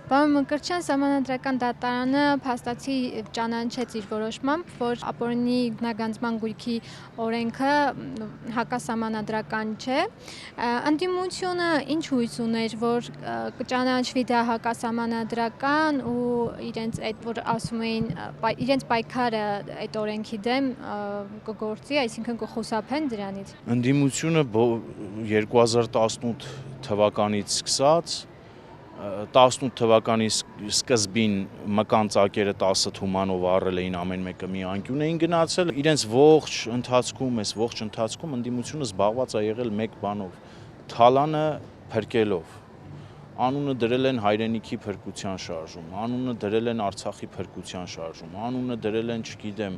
Պարոն Մկրտչյան, Սահմանադրական դատարանը փաստացի ճանաչեց իր որոշմամբ, որ ապօրինի գնագանձման գույքի օրենքը հակասահմանադրական չէ։ Ընդդիմությունը ինչ հույս ուներ, որ կճանաչվի դա հակասահմանադրական ու իրենց այդ որ ասում էին իրենց պայքարը այդ օրենքի դեմ կգործի, այսինքն կխուսափեն դրանից։ Ընդդիմությունը 2018 թվականից սկսած 18 թվականի սկզբին մկան ծակերը 10 թումանով առել էին, ամեն մեկը մի անկյուն էին գնացել, իրենց ողջ ընթացքում ընդդիմությունը զբաղված է եղել մեկ բանով՝ թալանը փրկելով։ Անունը դրել են հայրենիքի փրկության շարժում, անունը դրել են Արցախի փրկության շարժում, անունը դրել են, չգիտեմ,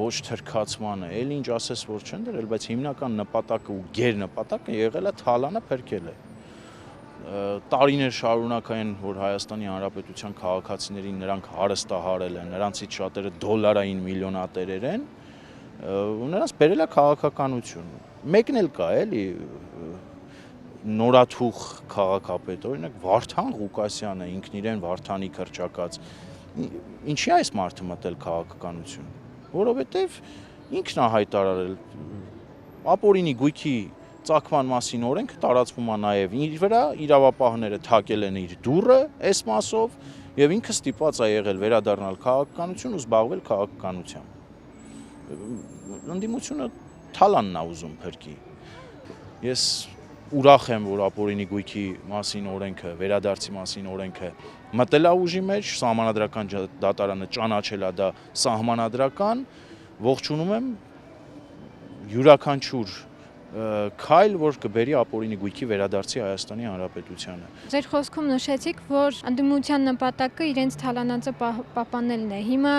ոչ թրքացմանը, էլ ինչ ասես որ չեն դրել, բայց հիմնական նպատակը ու գերնպատակը եղել է թալանը փրկելը։ Տարիներ շարունակ այն, որ Հայաստանի Հանրապետության քաղաքացիներին նրանք հարստահարել են, նրանցից շատերը դոլարային միլիոնատերեր են, նրանց բերել է քաղաքականություն։ Մեկն էլ կա, էլի նորաթուխ քաղաքապետ, օրինակ Վարդան Ղուկասյանը, ինքն իրեն Վարդանի քրճակած, ինչի այս մարդը մտել քաղաքականություն, որովհետև ինքն է հայտարարել ապօրինի գույքի ծագման մասին օրենքը տարածվում է նաև իր վրա, իրավապահները թակել են իր դուռը այս մասով եւ ինքը ստիպված է եղել վերադառնալ քաղաքականություն ու զբաղվել քաղաքականությամբ։ Ընդդիմությունը թալանն է ուզում փրկի։ Ես ուրախ եմ, որ ապօրինի գույքի մասին օրենքը, վերադարձի մասին օրենքը մտել է ուժի մեջ, Սահմանադրական դատարանը ճանաչել է դա սահմանադրական, ողջունում եմ յուրաքանչյուր քայլ, որ կբերի ապօրինի գույքի վերադարձի Հայաստանի Հանրապետությանը։ Ձեր խոսքում նշեցիք, որ ընդդիմության նպատակը իրենց թալանածը պահպանելն է։ Հիմա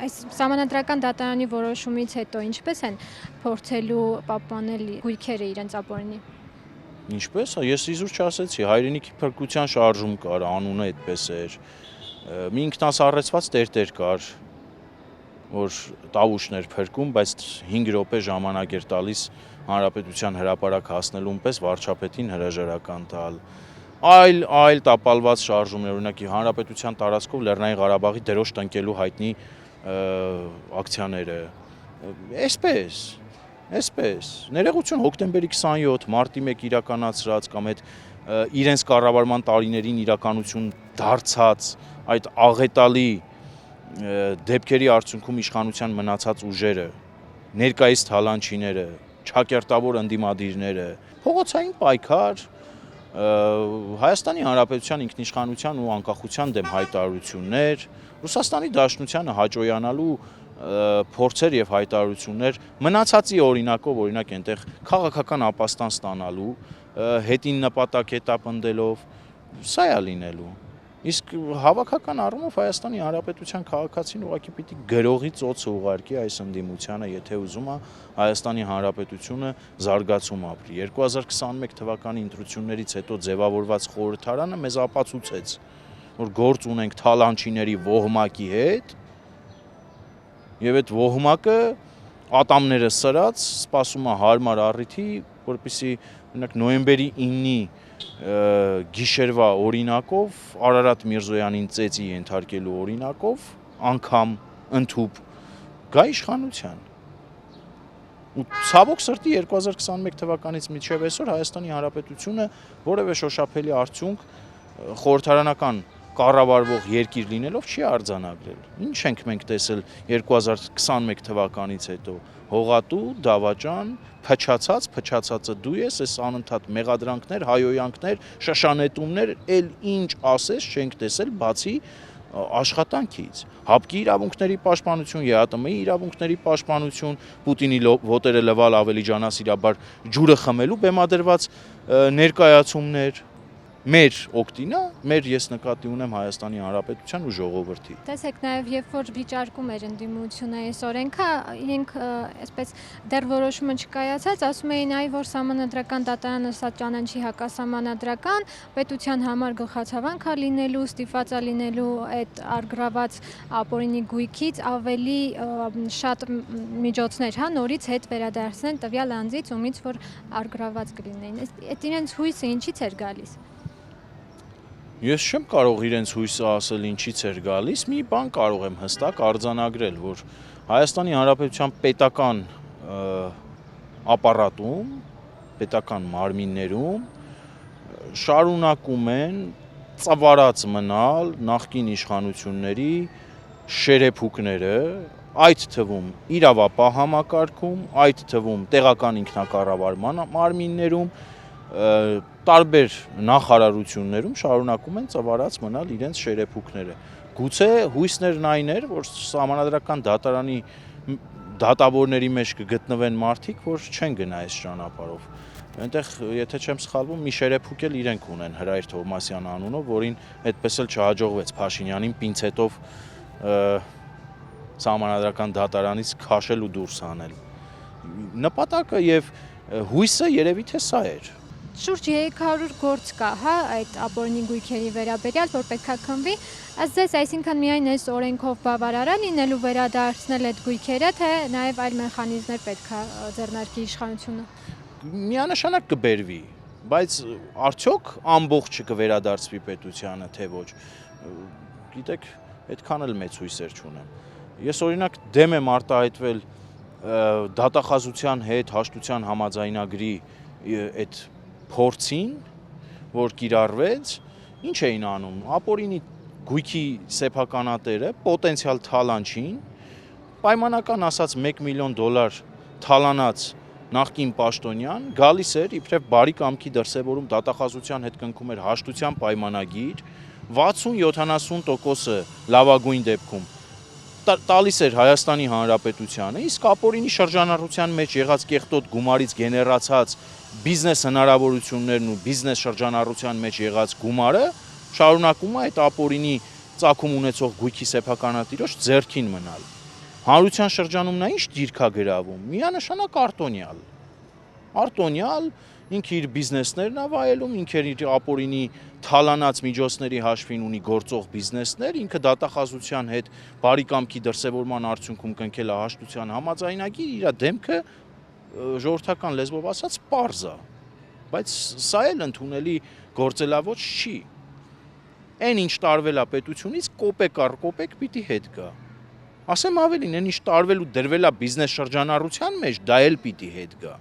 այս Սահմանադրական դատարանի որոշումից հետո ինչպես են փորձելու պահպանել գույքերը իրենց ապօրինի։ Ինչպես, ես իզուր չասեցի, հայրենիքի փրկության շարժում կար, անունը այդպես էր։ Մի ինքնասառեցված տերտեր կար, որ տավուշներ փրկում, բայց 5 րոպե ժամանակ էր տալիս Հանրապետության հրապարակ հասնելուն պես վարչապետին հրաժարական տալ։ Այլ տապալված շարժումներ, օրինակ Հանրապետության տարածքով Լեռնային Ղարաբաղի դրոշ տնկելու հայտնի ակցիաները։ Այսպես, ներողություն հոկտեմբերի 27, մարտի 1 իրականացրած կամ այդ իրենց կառավարման տարիներին իրականություն դարձած այդ աղետալի դեպքերի արդյունքում իշխանության մնացած ուժերը, ներկայիս թալանչիները, չակերտավոր ընդդիմադիրները, փողոցային պայքար, Հայաստանի Հանրապետության ինքնիշխանության ու անկախության դեմ հայտարարություններ, Ռուսաստանի Դաշնությանը հաճոյանալու փորձեր եւ հայտարարություններ, մնացածի օրինակով, օրինակ այնտեղ քաղաքական ապաստան ստանալու, հետին նպատակ հետապնդելով, սա է լինելու։ Իսկ հավաքական առումով Հայաստանի Հանրապետության քաղաքացին ուղղակի պիտի գրողի ծոցը ուղարկի այս ընդդիմությանը, եթե ուզում է Հայաստանի Հանրապետությունը զարգացում ապրի։ 2021 թվականի ընտրություններից հետո ձևավորված խորհրդարանը մեզ ապացուցեց, որ գործ ունենք թալանչիների ոհմակի հետ, եւ այդ ոհմակը ատամները սրած սպասում է հարմար առիթի, որպեսզի օրինակ նոյեմբերի 9-ի գիշերվա օրինակով Արարատ Միրզոյանին ծեծի ենթարկելու օրինակով անգամ ընդհուպ գա իշխանության։ Ու ցավոք սրտի 2021 թվականից մինչև այսօր Հայաստանի Հանրապետությունը որևէ շոշափելի արդյունք խորհրդարանական կառավարվող երկիր լինելով չի արձանագրել։ Ինչ ենք մենք տեսել 2021 թվականից հետո հողատու, դավաճան, փչացածը դու ես, այս անընդհատ մեղադրանքներ, հայոյանքներ, շշանետումներ, էլ ինչ ասես չենք տեսել բացի աշխատանքից։ ՀԱՊԿ-ի իրավունքների պաշտպանություն, ԵԱՏՄ-ի իրավունքների պաշտպանություն, Պուտինի ոտերը լվալ ավելի ջանասիրաբար ջուրը խմելու բեմադրված ներկայացումներ, մեր օգտին է, ես նկատի ունեմ Հայաստանի Հանրապետության ու ժողովրդի։ Տեսեք նաև, երբ որ վիճարկում էր ընդդիմությունը այս օրենքը, իրենք այսպես դեռ որոշումը չկայացած, ասում էին այ որ Սահմանադրական դատարանը սա ճանաչի հակասահմանադրական, պետության համար գլխացավանք է լինելու, ստիպված է լինելու այդ առգրաված ապօրինի գույքից ավելի շատ միջոցներ, նորից հետ վերադարձնեն տվյալ անձից, ումից որ առգրաված կլինեին։ Այդ իրենց հույսը ինչից էր գալիս։ Ես չեմ կարող իրենց հույսը ասել ինչից էր գալիս, մի բան կարող եմ հստակ արձանագրել, որ Հայաստանի Հանրապետության պետական ապարատում, պետական մարմիններում շարունակում են ծավալած մնալ նախկին իշխանությունների շերեփուկները, այդ թվում իրավապահ համակարգում, այդ թվում տեղական ինքնակառավարման մարմիններում, տարբեր նախարարություններում շարունակում են ծավալած մնալ իրենց շերեփուկները։ Գուցե հույսներն այն էր, որ Սահմանադրական դատարանի դատավորների մեջ կգտնվեն մարդիկ, որ չեն գնա այս ճանապարհով։ Այնտեղ, եթե չեմ սխալվում, մի շերեփուկ էլ իրենք ունեն Հրայր Թովմասյան անունով, որին այդպես էլ չհաջողվեց Փաշինյանին պինցետով Սահմանադրական դատարանից քաշել ու դուրս հանել։ Նպատակը եւ հույսը երևի թե սա էր։ Շուրջ 300 գործ կա, հա, այդ ապօրինի գույքերի վերաբերյալ, որ պետքա քննվի, ըստ ձեզ, այսինքն միայն այս օրենքով բավարար է լինելու վերադարձնել այդ գույքերը, թե նաև այլ մեխանիզմներ պետքա ձեռնարկի իշխանությունը։ Միանշանակ կբերվի, բայց արդյոք ամբողջը կվերադարձվի պետությանը, թե ոչ։ Գիտեք, այդքան էլ մեծ հույսեր չունեմ։ Ես օրինակ դեմ եմ արտահայտվել դատախազության հետ հաշտության համաձայնագրի այդ փորձին, որ կիրառվեց, ինչ էին անում, ապօրինի գույքի սեփականատերը պոտենցիալ թալանչին, պայմանական ասած $1 միլիոն թալանած նախկին պաշտոնյան գալիս էր իբրև բարի կամքի դրսևորում դատախազության հետ կնքում էր հաշտության պայմանագիր, 60-70%-ը լավագույն դեպքում տալիս էր Հայաստանի Հանրապետությանը, իսկ ապօրինի շրջանառության մեջ եղած կեղտոտ գումարից գեներացած բիզնես հնարավորություններն ու բիզնես շրջանառության մեջ եղած գումարը շարունակում է այդ ապօրինի ծագում ունեցող գույքի սեփականատիրոջ ձեռքին մնալ։ Հանրության շրջանում նա ինչ դիրք է գրավում, միանշանակ արտոնյալ, ինքը իր բիզնեսներն է վայելում, ինքը իր ապօրինի թալանած միջոցների հաշվին ունի գործող բիզնեսներ, ինքը դատախազության հետ բարի կամքի դրսևորման արդյունքում կնքել է հաշտության համաձայնագիր, իր դեմքը ժողովրդական լեզվով ասած պարզ է, բայց սա էլ ընդունելի գործելավոճ չի։ Այն ինչ տարվել է պետությունից կոպեկ առ կոպեկ պիտի հետ գա։ Ասեմ ավելին, այն ինչ տարվել ու դրվել է բիզնես շրջանառության մեջ, դա էլ պիտի հետ գա։